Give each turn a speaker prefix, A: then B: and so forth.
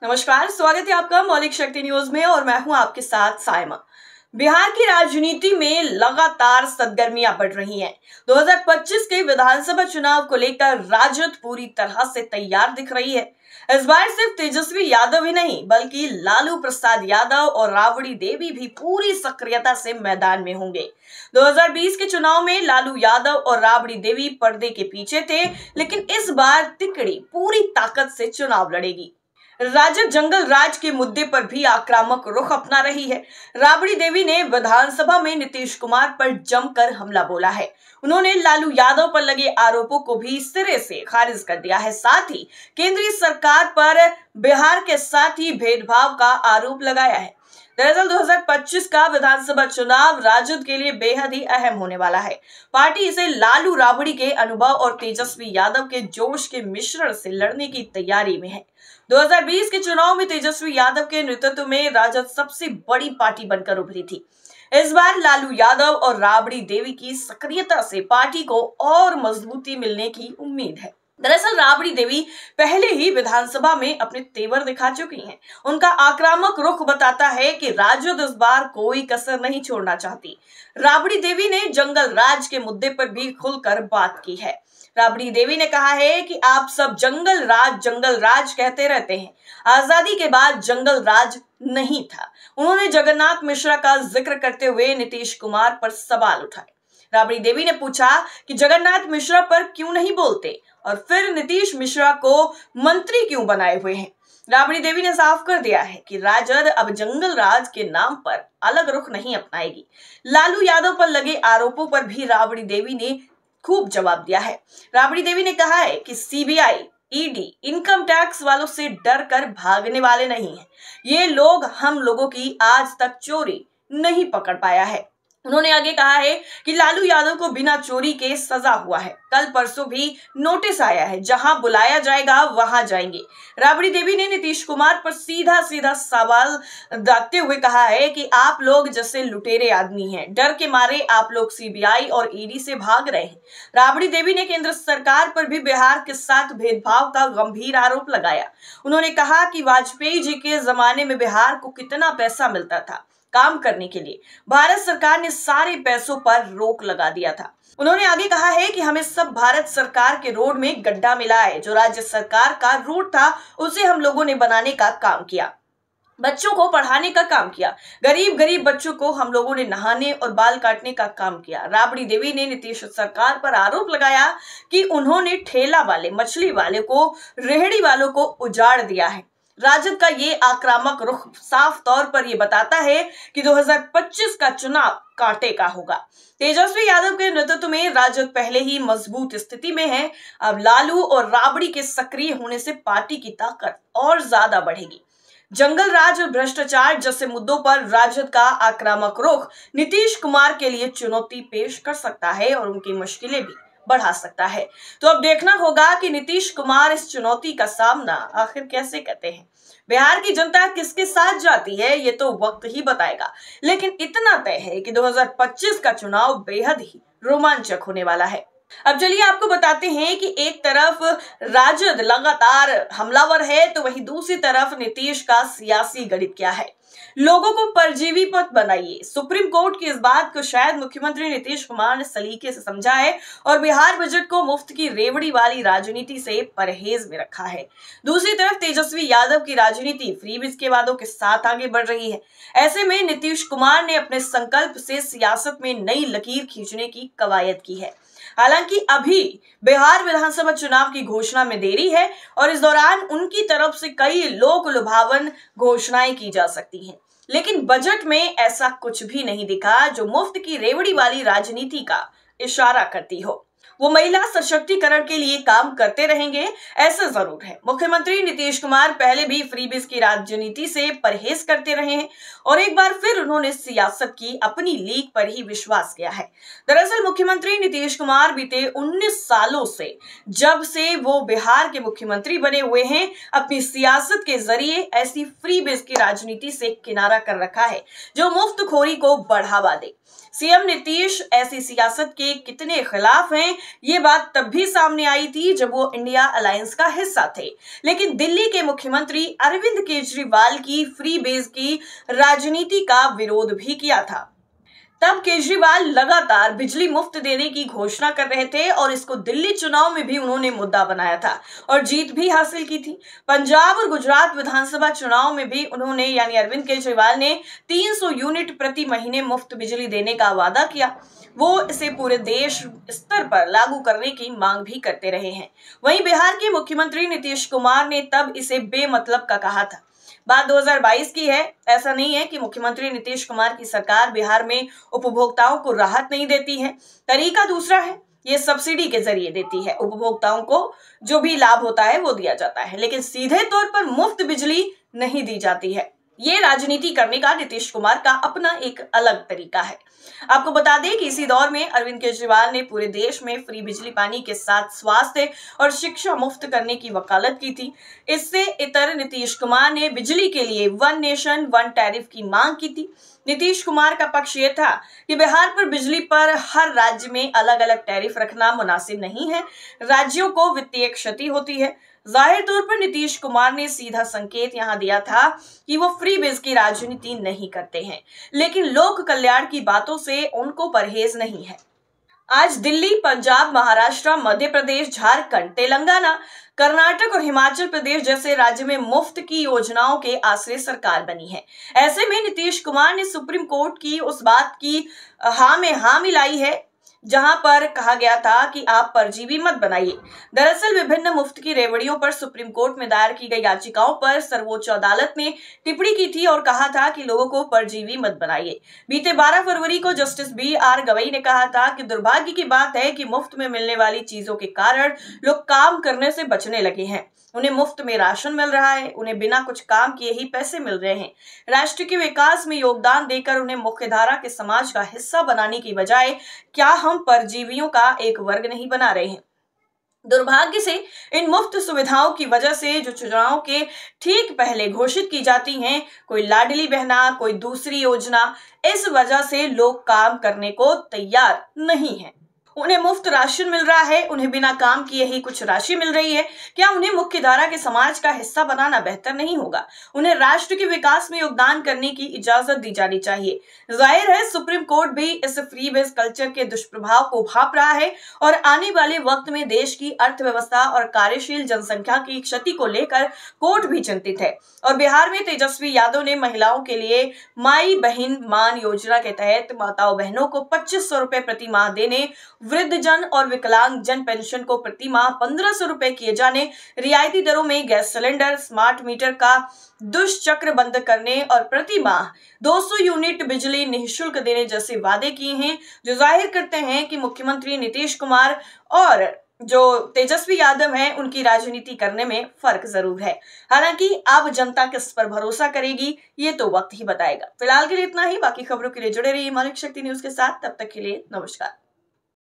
A: नमस्कार, स्वागत है आपका मौलिक शक्ति न्यूज में और मैं हूं आपके साथ साइमा। बिहार की राजनीति में लगातार सरगर्मियां बढ़ रही हैं। 2025 के विधानसभा चुनाव को लेकर राजद पूरी तरह से तैयार दिख रही है। इस बार सिर्फ तेजस्वी यादव ही नहीं बल्कि लालू प्रसाद यादव और राबड़ी देवी भी पूरी सक्रियता से मैदान में होंगे। 2020 के चुनाव में लालू यादव और राबड़ी देवी पर्दे के पीछे थे, लेकिन इस बार तिकड़ी पूरी ताकत से चुनाव लड़ेगी। राजद जंगल राज के मुद्दे पर भी आक्रामक रुख अपना रही है। राबड़ी देवी ने विधानसभा में नीतीश कुमार पर जमकर हमला बोला है। उन्होंने लालू यादव पर लगे आरोपों को भी सिरे से खारिज कर दिया है। साथ ही केंद्रीय सरकार पर बिहार के साथ ही भेदभाव का आरोप लगाया है। दरअसल 2025 का विधानसभा चुनाव राजद के लिए बेहद ही अहम होने वाला है। पार्टी इसे लालू राबड़ी के अनुभव और तेजस्वी यादव के जोश के मिश्रण से लड़ने की तैयारी में है। 2020 के चुनाव में तेजस्वी यादव के नेतृत्व में राजद सबसे बड़ी पार्टी बनकर उभरी थी। इस बार लालू यादव और राबड़ी देवी की सक्रियता से पार्टी को और मजबूती मिलने की उम्मीद है। दरअसल राबड़ी देवी पहले ही विधानसभा में अपने तेवर दिखा चुकी हैं। उनका आक्रामक रुख बताता है कि राजद इस बार कोई कसर नहीं छोड़ना चाहती। राबड़ी देवी ने जंगल राज के मुद्दे पर भी खुलकर बात की है। राबड़ी देवी ने कहा है कि आप सब जंगल राज कहते रहते हैं। आजादी के बाद जंगल राज नहीं था। उन्होंने जगन्नाथ मिश्रा का जिक्र करते हुए नीतीश कुमार पर सवाल उठाए। राबड़ी देवी ने पूछा कि जगन्नाथ मिश्रा पर क्यों नहीं बोलते और फिर नीतीश मिश्रा को मंत्री क्यों बनाए हुए हैं। राबड़ी देवी ने साफ कर दिया है कि राजद अब जंगल राज के नाम पर अलग रुख नहीं अपनाएगी। लालू यादव पर लगे आरोपों पर भी राबड़ी देवी ने खूब जवाब दिया है। राबड़ी देवी ने कहा है कि सीबीआई, ईडी, इनकम टैक्स वालों से डर कर भागने वाले नहीं हैं। ये लोग हम लोगों की आज तक चोरी नहीं पकड़ पाया है। उन्होंने आगे कहा है कि लालू यादव को बिना चोरी के सजा हुआ है। कल परसों भी नोटिस आया है, जहां बुलाया जाएगा वहां जाएंगे। राबड़ी देवी ने नीतीश कुमार पर सीधा सवाल दागते हुए कहा है कि आप लोग जैसे लुटेरे आदमी हैं, डर के मारे आप लोग सीबीआई और ईडी से भाग रहे हैं। राबड़ी देवी ने केंद्र सरकार पर भी बिहार के साथ भेदभाव का गंभीर आरोप लगाया। उन्होंने कहा कि वाजपेयी जी के जमाने में बिहार को कितना पैसा मिलता था काम करने के लिए, भारत सरकार ने सारे पैसों पर रोक लगा दिया था। उन्होंने आगे कहा है कि हमें सब भारत सरकार के रोड में गड्ढा मिला है। जो राज्य सरकार का रोड था उसे हम लोगों ने बनाने का काम किया, बच्चों को पढ़ाने का काम किया, गरीब बच्चों को हम लोगों ने नहाने और बाल काटने का काम किया। राबड़ी देवी ने नीतीश सरकार पर आरोप लगाया कि उन्होंने ठेला वाले, मछली वाले को, रेहड़ी वालों को उजाड़ दिया है। राजद का ये आक्रामक रुख साफ तौर पर यह बताता है कि 2025 का चुनाव कांटे का होगा। तेजस्वी यादव के नेतृत्व में राजद पहले ही मजबूत स्थिति में है। अब लालू और राबड़ी के सक्रिय होने से पार्टी की ताकत और ज्यादा बढ़ेगी। जंगल राज और भ्रष्टाचार जैसे मुद्दों पर राजद का आक्रामक रुख नीतीश कुमार के लिए चुनौती पेश कर सकता है और उनकी मुश्किलें भी बढ़ा सकता है। तो अब देखना होगा कि नीतीश कुमार इस चुनौती का सामना आखिर कैसे करते हैं। बिहार की जनता किसके साथ जाती है ये तो वक्त ही बताएगा, लेकिन इतना तय है कि 2025 का चुनाव बेहद ही रोमांचक होने वाला है। अब चलिए आपको बताते हैं कि एक तरफ राजद लगातार हमलावर है तो वहीं दूसरी तरफ नीतीश का सियासी गणित क्या है। लोगों को परजीवी मत बनाइए। सुप्रीम कोर्ट की इस बात को शायद मुख्यमंत्री नीतीश कुमार ने सलीके से समझा है और बिहार बजट को मुफ्त की रेवड़ी वाली राजनीति से परहेज में रखा है। दूसरी तरफ तेजस्वी यादव की राजनीति फ्रीबीज के वादों के साथ आगे बढ़ रही है। ऐसे में नीतीश कुमार ने अपने संकल्प से सियासत में नई लकीर खींचने की कवायद की है। हालांकि अभी बिहार विधानसभा चुनाव की घोषणा में देरी है और इस दौरान उनकी तरफ से कई लोक लुभावन घोषणाएं की जा सकती हैं, लेकिन बजट में ऐसा कुछ भी नहीं दिखा जो मुफ्त की रेवड़ी वाली राजनीति का इशारा करती हो। वो महिला सशक्तिकरण के लिए काम करते रहेंगे, ऐसा जरूर है। मुख्यमंत्री नीतीश कुमार पहले भी फ्रीबीज की राजनीति से परहेज करते रहे हैं और एक बार फिर उन्होंने सियासत की अपनी लीक पर ही विश्वास किया है। दरअसल मुख्यमंत्री नीतीश कुमार बीते 19 सालों से, जब से वो बिहार के मुख्यमंत्री बने हुए हैं, अपनी सियासत के जरिए ऐसी फ्रीबीज की राजनीति से किनारा कर रखा है जो मुफ्तखोरी को बढ़ावा दे। सीएम नीतीश ऐसी सियासत के कितने खिलाफ हैं, ये बात तब भी सामने आई थी जब वो इंडिया अलायंस का हिस्सा थे। लेकिन दिल्ली के मुख्यमंत्री अरविंद केजरीवाल की फ्री बेस की राजनीति का विरोध भी किया था। तब केजरीवाल लगातार बिजली मुफ्त देने की घोषणा कर रहे थे और इसको दिल्ली चुनाव में भी उन्होंने मुद्दा बनाया था और जीत भी हासिल की थी। पंजाब और गुजरात विधानसभा चुनाव में भी उन्होंने यानी अरविंद केजरीवाल ने 300 यूनिट प्रति महीने मुफ्त बिजली देने का वादा किया। वो इसे पूरे देश स्तर पर लागू करने की मांग भी करते रहे हैं। वहीं बिहार के मुख्यमंत्री नीतीश कुमार ने तब इसे बेमतलब का कहा था। बात 2022 की है। ऐसा नहीं है कि मुख्यमंत्री नीतीश कुमार की सरकार बिहार में उपभोक्ताओं को राहत नहीं देती है। तरीका दूसरा है, ये सब्सिडी के जरिए देती है। उपभोक्ताओं को जो भी लाभ होता है वो दिया जाता है, लेकिन सीधे तौर पर मुफ्त बिजली नहीं दी जाती है। ये राजनीति करने का नीतीश कुमार का अपना एक अलग तरीका है। आपको बता दें कि इसी दौर में अरविंद केजरीवाल ने पूरे देश में फ्री बिजली पानी के साथ स्वास्थ्य और शिक्षा मुफ्त करने की वकालत की थी। इससे इतर नीतीश कुमार ने बिजली के लिए 1 नेशन 1 टैरिफ की मांग की थी। नीतीश कुमार का पक्ष ये था कि बिहार पर बिजली पर हर राज्य में अलग अलग टैरिफ रखना मुनासिब नहीं है, राज्यों को वित्तीय क्षति होती है। जाहिर तौर पर नीतीश कुमार ने सीधा संकेत यहां दिया था कि वो फ्री बेस की राजनीति नहीं करते हैं, लेकिन लोक कल्याण की बातों से उनको परहेज नहीं है। आज दिल्ली, पंजाब, महाराष्ट्र, मध्य प्रदेश, झारखंड, तेलंगाना, कर्नाटक और हिमाचल प्रदेश जैसे राज्य में मुफ्त की योजनाओं के आश्रय सरकार बनी है। ऐसे में नीतीश कुमार ने सुप्रीम कोर्ट की उस बात की हाँ में हाँ मिलाई है जहां पर कहा गया था कि आप परजीवी मत बनाइए। दरअसल विभिन्न मुफ्त की रेवड़ियों पर सुप्रीम कोर्ट में दायर की गई याचिकाओं पर सर्वोच्च अदालत ने टिप्पणी की थी और कहा था कि लोगों को परजीवी मत बनाइए। बीते 12 फरवरी को जस्टिस BR गवई ने कहा था कि दुर्भाग्य की बात है कि मुफ्त में मिलने वाली चीजों के कारण लोग काम करने से बचने लगे हैं। उन्हें मुफ्त में राशन मिल रहा है, उन्हें बिना कुछ काम किए ही पैसे मिल रहे हैं। राष्ट्र के विकास में योगदान देकर उन्हें मुख्यधारा के समाज का हिस्सा बनाने की बजाय क्या हम परजीवियों का एक वर्ग नहीं बना रहे हैं? दुर्भाग्य से इन मुफ्त सुविधाओं की वजह से जो चुनाव के ठीक पहले घोषित की जाती हैं, कोई लाडली बहना, कोई दूसरी योजना, इस वजह से लोग काम करने को तैयार नहीं है। उन्हें मुफ्त राशन मिल रहा है, उन्हें बिना काम किए ही कुछ राशि मिल रही है। क्या उन्हें मुख्यधारा के समाज का हिस्सा बनाना बेहतर नहीं होगा? उन्हें राष्ट्र के विकास में योगदान करने की इजाजत दी जानी चाहिए। जाहिर है सुप्रीम कोर्ट भी इस फ्री बेस कल्चर के दुष्प्रभाव को भांप रहा है और आने वाले वक्त में देश की अर्थव्यवस्था और कार्यशील जनसंख्या की क्षति को लेकर कोर्ट भी चिंतित है। और बिहार में तेजस्वी यादव ने महिलाओं के लिए माई बहन मान योजना के तहत माताओं बहनों को 2500 रुपए प्रति माह देने, वृद्ध जन और विकलांग जन पेंशन को प्रति माह 1500 रुपए किए जाने, रियायती दरों में गैस सिलेंडर, स्मार्ट मीटर का दुष्चक्र बंद करने और प्रति माह 200 यूनिट बिजली निःशुल्क देने जैसे वादे किए हैं, जो जाहिर करते हैं कि मुख्यमंत्री नीतीश कुमार और जो तेजस्वी यादव हैं उनकी राजनीति करने में फर्क जरूर है। हालांकि अब जनता किस पर भरोसा करेगी ये तो वक्त ही बताएगा। फिलहाल के लिए इतना ही। बाकी खबरों के लिए जुड़े रहिए मौलिक शक्ति न्यूज के साथ। तब तक के लिए नमस्कार।